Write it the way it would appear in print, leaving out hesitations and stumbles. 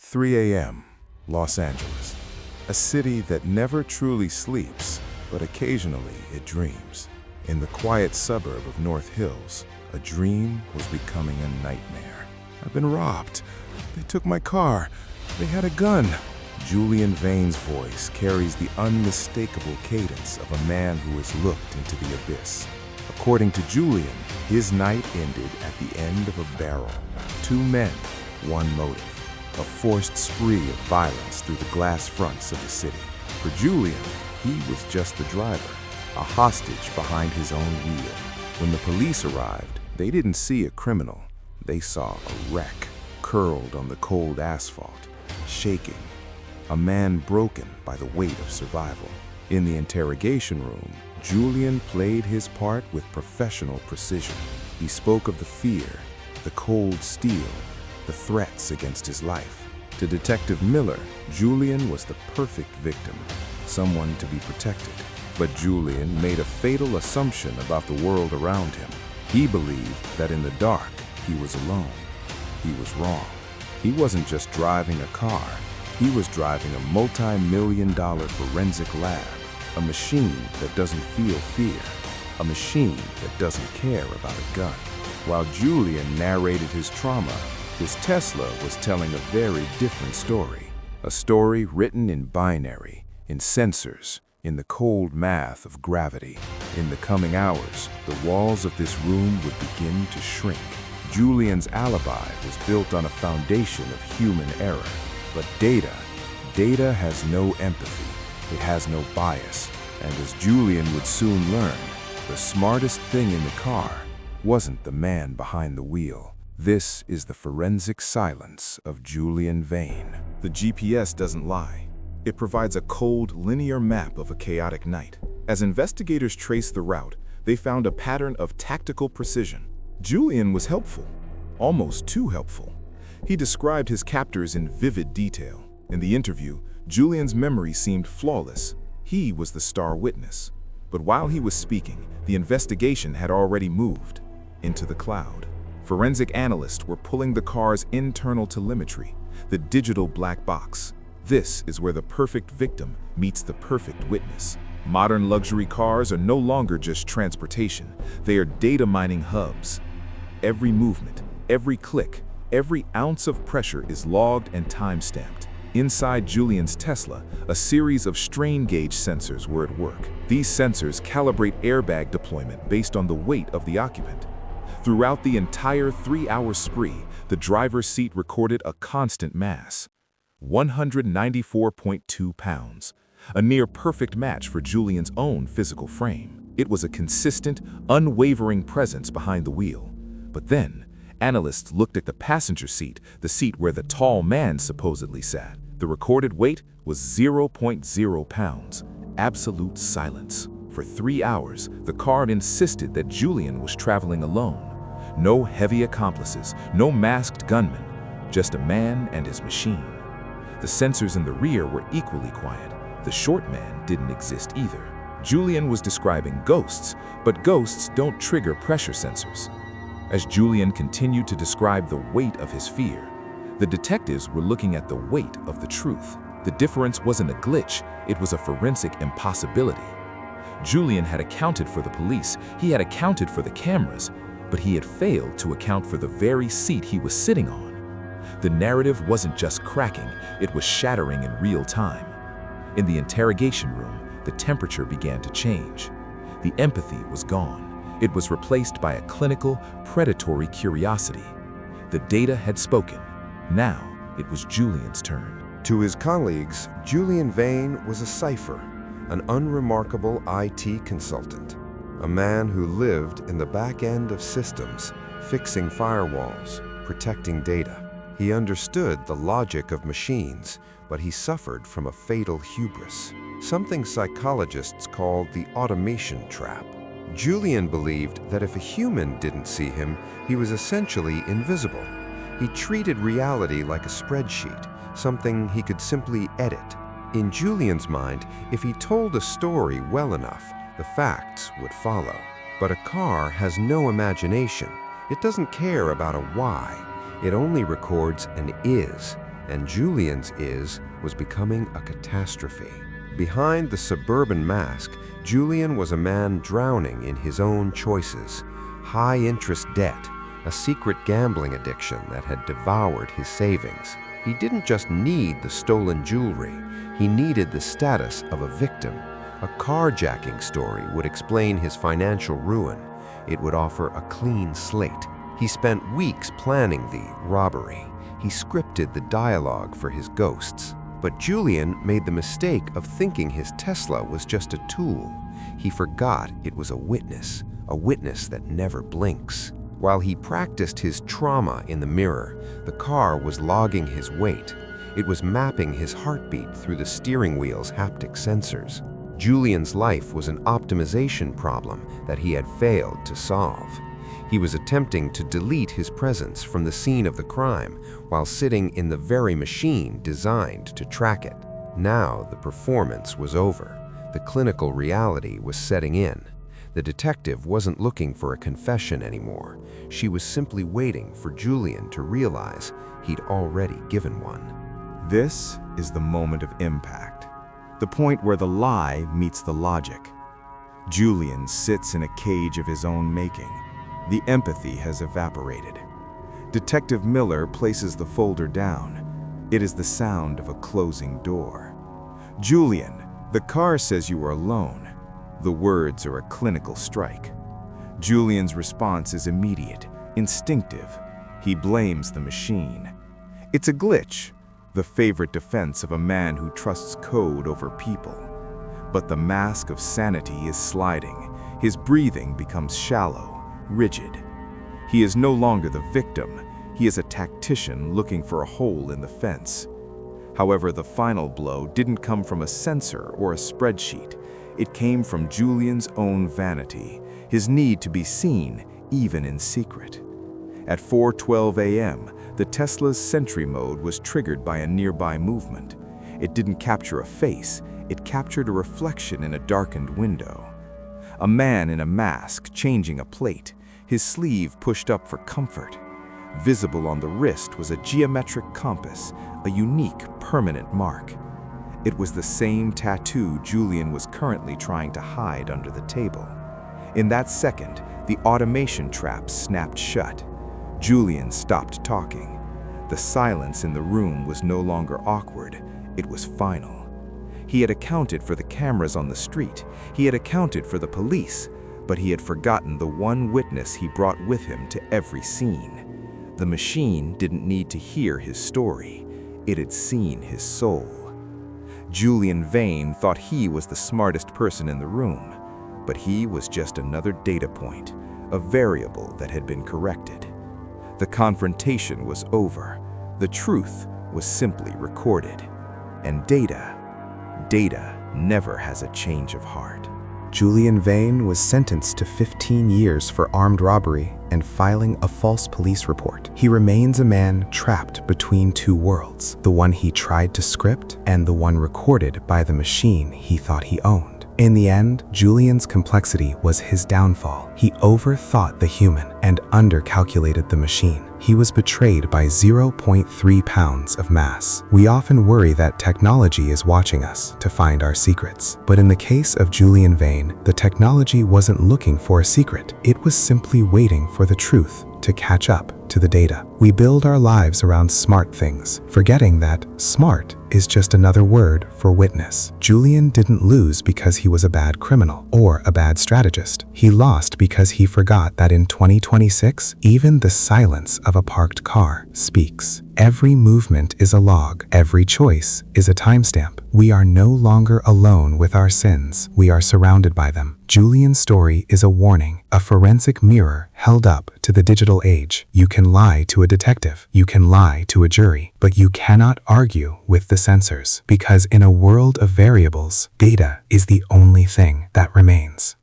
3 a.m., Los Angeles. A city that never truly sleeps, but occasionally it dreams. In the quiet suburb of North Hills, a dream was becoming a nightmare. I've been robbed. They took my car. They had a gun. Julian Vane's voice carries the unmistakable cadence of a man who has looked into the abyss. According to Julian, his night ended at the end of a barrel. 2 men, 1 motive. A forced spree of violence through the glass fronts of the city. For Julian, he was just the driver, a hostage behind his own wheel. When the police arrived, they didn't see a criminal. They saw a wreck, curled on the cold asphalt, shaking. A man broken by the weight of survival. In the interrogation room, Julian played his part with professional precision. He spoke of the fear, the cold steel, the threats against his life. To Detective Miller, Julian was the perfect victim, someone to be protected. But Julian made a fatal assumption about the world around him. He believed that in the dark, he was alone. He was wrong. He wasn't just driving a car. He was driving a multi-million-dollar forensic lab, a machine that doesn't feel fear, a machine that doesn't care about a gun. While Julian narrated his trauma, his Tesla was telling a very different story. A story written in binary, in sensors, in the cold math of gravity. In the coming hours, the walls of this room would begin to shrink. Julian's alibi was built on a foundation of human error. But data has no empathy. It has no bias. And as Julian would soon learn, the smartest thing in the car wasn't the man behind the wheel. This is the forensic silence of Julian Vane. The GPS doesn't lie. It provides a cold, linear map of a chaotic night. As investigators traced the route, they found a pattern of tactical precision. Julian was helpful, almost too helpful. He described his captors in vivid detail. In the interview, Julian's memory seemed flawless. He was the star witness. But while he was speaking, the investigation had already moved into the cloud. Forensic analysts were pulling the car's internal telemetry, the digital black box. This is where the perfect victim meets the perfect witness. Modern luxury cars are no longer just transportation. They are data mining hubs. Every movement, every click, every ounce of pressure is logged and time-stamped. Inside Julian's Tesla, a series of strain gauge sensors were at work. These sensors calibrate airbag deployment based on the weight of the occupant. Throughout the entire 3-hour spree, the driver's seat recorded a constant mass, 194.2 pounds, a near-perfect match for Julian's own physical frame. It was a consistent, unwavering presence behind the wheel. But then, analysts looked at the passenger seat, the seat where the tall man supposedly sat. The recorded weight was 0.0 pounds, absolute silence. For 3 hours, the car insisted that Julian was traveling alone. No heavy accomplices, no masked gunmen, just a man and his machine. The sensors in the rear were equally quiet. The short man didn't exist either. Julian was describing ghosts, but ghosts don't trigger pressure sensors. As Julian continued to describe the weight of his fear, the detectives were looking at the weight of the truth. The difference wasn't a glitch, it was a forensic impossibility. Julian had accounted for the police, he had accounted for the cameras, but he had failed to account for the very seat he was sitting on. The narrative wasn't just cracking, it was shattering in real time. In the interrogation room, the temperature began to change. The empathy was gone. It was replaced by a clinical, predatory curiosity. The data had spoken. Now, it was Julian's turn. To his colleagues, Julian Vane was a cipher, an unremarkable IT consultant, a man who lived in the back end of systems, fixing firewalls, protecting data. He understood the logic of machines, but he suffered from a fatal hubris, something psychologists call the automation trap. Julian believed that if a human didn't see him, he was essentially invisible. He treated reality like a spreadsheet, something he could simply edit. In Julian's mind, if he told a story well enough, the facts would follow. But a car has no imagination. It doesn't care about a why. It only records an is. and Julian's was becoming a catastrophe. Behind the suburban mask, Julian was a man drowning in his own choices. High-interest debt, a secret gambling addiction that had devoured his savings. He didn't just need the stolen jewelry, he needed the status of a victim. A carjacking story would explain his financial ruin. It would offer a clean slate. He spent weeks planning the robbery. He scripted the dialogue for his ghosts. But Julian made the mistake of thinking his Tesla was just a tool. He forgot it was a witness that never blinks. While he practiced his trauma in the mirror, the car was logging his weight. It was mapping his heartbeat through the steering wheel's haptic sensors. Julian's life was an optimization problem that he had failed to solve. He was attempting to delete his presence from the scene of the crime while sitting in the very machine designed to track it. Now the performance was over. The clinical reality was setting in. The detective wasn't looking for a confession anymore. She was simply waiting for Julian to realize he'd already given one. This is the moment of impact, the point where the lie meets the logic. Julian sits in a cage of his own making. The empathy has evaporated. Detective Miller places the folder down. It is the sound of a closing door. Julian, the car says you are alone. The words are a clinical strike. Julian's response is immediate, instinctive. He blames the machine. It's a glitch, the favorite defense of a man who trusts code over people. But the mask of sanity is sliding. His breathing becomes shallow, rigid. He is no longer the victim. He is a tactician looking for a hole in the fence. However, the final blow didn't come from a sensor or a spreadsheet. It came from Julian's own vanity, his need to be seen, even in secret. At 4:12 a.m., the Tesla's Sentry mode was triggered by a nearby movement. It didn't capture a face, it captured a reflection in a darkened window. A man in a mask changing a plate, his sleeve pushed up for comfort. Visible on the wrist was a geometric compass, a unique, permanent mark. It was the same tattoo Julian was currently trying to hide under the table. In that second, the automation trap snapped shut. Julian stopped talking. The silence in the room was no longer awkward, it was final. He had accounted for the cameras on the street, he had accounted for the police, but he had forgotten the one witness he brought with him to every scene. The machine didn't need to hear his story, it had seen his soul. Julian Vane thought he was the smartest person in the room, but he was just another data point, a variable that had been corrected. The confrontation was over. The truth was simply recorded. And data never has a change of heart. Julian Vane was sentenced to 15 years for armed robbery and filing a false police report. He remains a man trapped between two worlds, the one he tried to script and the one recorded by the machine he thought he owned. In the end, Julian's complexity was his downfall. He overthought the human and undercalculated the machine. He was betrayed by 0.3 pounds of mass. We often worry that technology is watching us to find our secrets. But in the case of Julian Vane, the technology wasn't looking for a secret. It was simply waiting for the truth to catch up to the data. We build our lives around smart things, forgetting that smart is just another word for witness. Julian didn't lose because he was a bad criminal or a bad strategist. He lost because he forgot that in 2026, even the silence of a parked car speaks. Every movement is a log. Every choice is a timestamp. We are no longer alone with our sins. We are surrounded by them. Julian's story is a warning, a forensic mirror held up to the digital age. You can lie to a detective, you can lie to a jury, but you cannot argue with the sensors, because in a world of variables, data is the only thing that remains.